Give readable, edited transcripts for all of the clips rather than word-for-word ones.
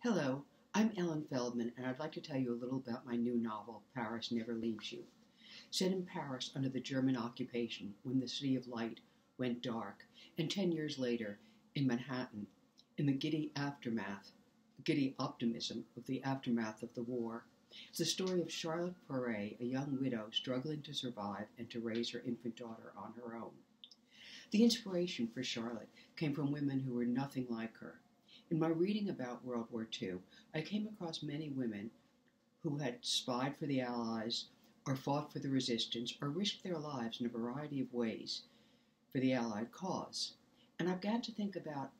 Hello, I'm Ellen Feldman, and I'd like to tell you a little about my new novel, Paris Never Leaves You. Set in Paris under the German occupation when the City of Light went dark, and 10 years later in Manhattan, in the giddy optimism of the aftermath of the war. It's the story of Šarlotė Forė, a young widow struggling to survive and to raise her infant daughter on her own. The inspiration for Šarlotė came from women who were nothing like her. In my reading about World War II, I came across many women who had spied for the Allies, or fought for the resistance, or risked their lives in a variety of ways for the Allied cause. And I began to think about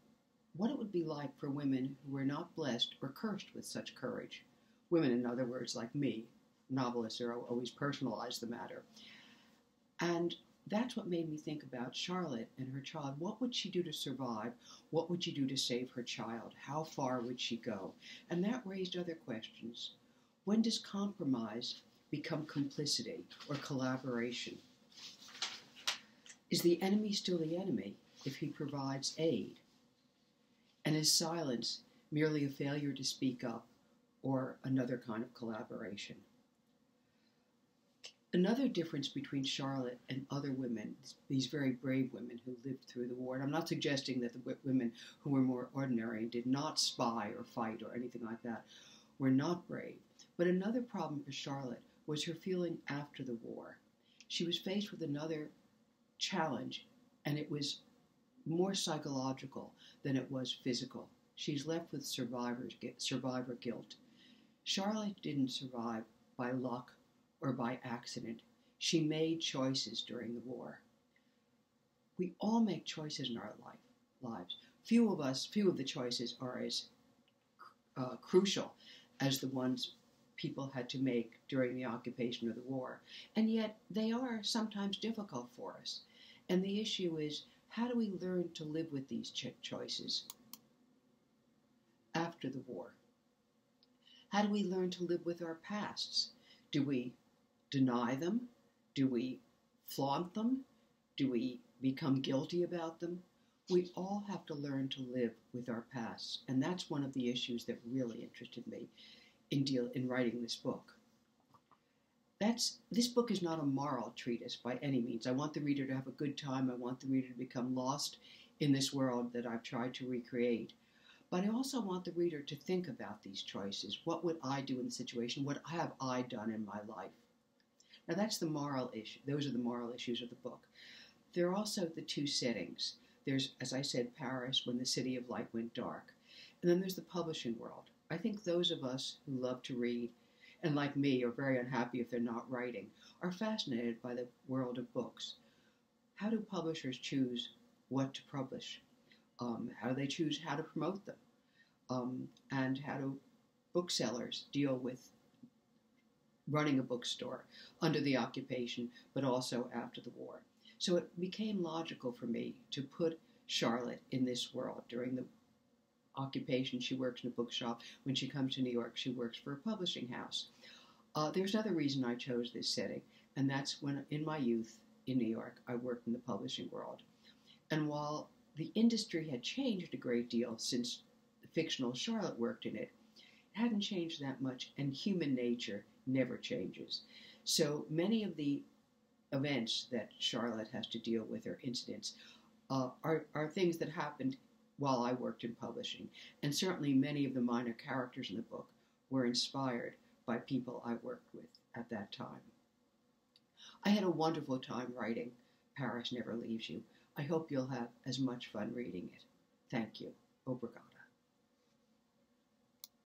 what it would be like for women who were not blessed or cursed with such courage. Women, in other words, like me. Novelists are always personalize the matter. And that's what made me think about Šarlotė and her child. What would she do to survive? What would she do to save her child? How far would she go? And that raised other questions. When does compromise become complicity or collaboration? Is the enemy still the enemy if he provides aid? And is silence merely a failure to speak up or another kind of collaboration? Another difference between Šarlotė and other women, these very brave women who lived through the war, and I'm not suggesting that the women who were more ordinary and did not spy or fight or anything like that were not brave. But another problem for Šarlotė was her feeling after the war. She was faced with another challenge, and it was more psychological than it was physical. She's left with survivor guilt. Šarlotė didn't survive by luck or by accident. She made choices during the war. We all make choices in our lives. Few of the choices are as crucial as the ones people had to make during the occupation of the war. And yet they are sometimes difficult for us. And the issue is, how do we learn to live with these choices after the war? How do we learn to live with our pasts? Do we deny them? Do we flaunt them? Do we become guilty about them? We all have to learn to live with our pasts, and that's one of the issues that really interested me in writing this book. This book is not a moral treatise by any means. I want the reader to have a good time. I want the reader to become lost in this world that I've tried to recreate. But I also want the reader to think about these choices. What would I do in the situation? What have I done in my life? Now that's the moral issue. Those are the moral issues of the book. There are also the two settings. There's, as I said, Paris, when the City of Light went dark. And then there's the publishing world. I think those of us who love to read, and like me, are very unhappy if they're not writing, are fascinated by the world of books. How do publishers choose what to publish? How do they choose how to promote them? And how do booksellers deal with running a bookstore under the occupation, but also after the war? So it became logical for me to put Šarlotė in this world. During the occupation, she works in a bookshop. When she comes to New York, she works for a publishing house. There's another reason I chose this setting, and that's when, in my youth in New York, I worked in the publishing world. And while the industry had changed a great deal since the fictional Šarlotė worked in it, it hadn't changed that much, and human nature never changes. So many of the events that Šarlotė has to deal with, or incidents, are things that happened while I worked in publishing. And certainly many of the minor characters in the book were inspired by people I worked with at that time. I had a wonderful time writing Paris Never Leaves You. I hope you'll have as much fun reading it. Thank you. Obrigado.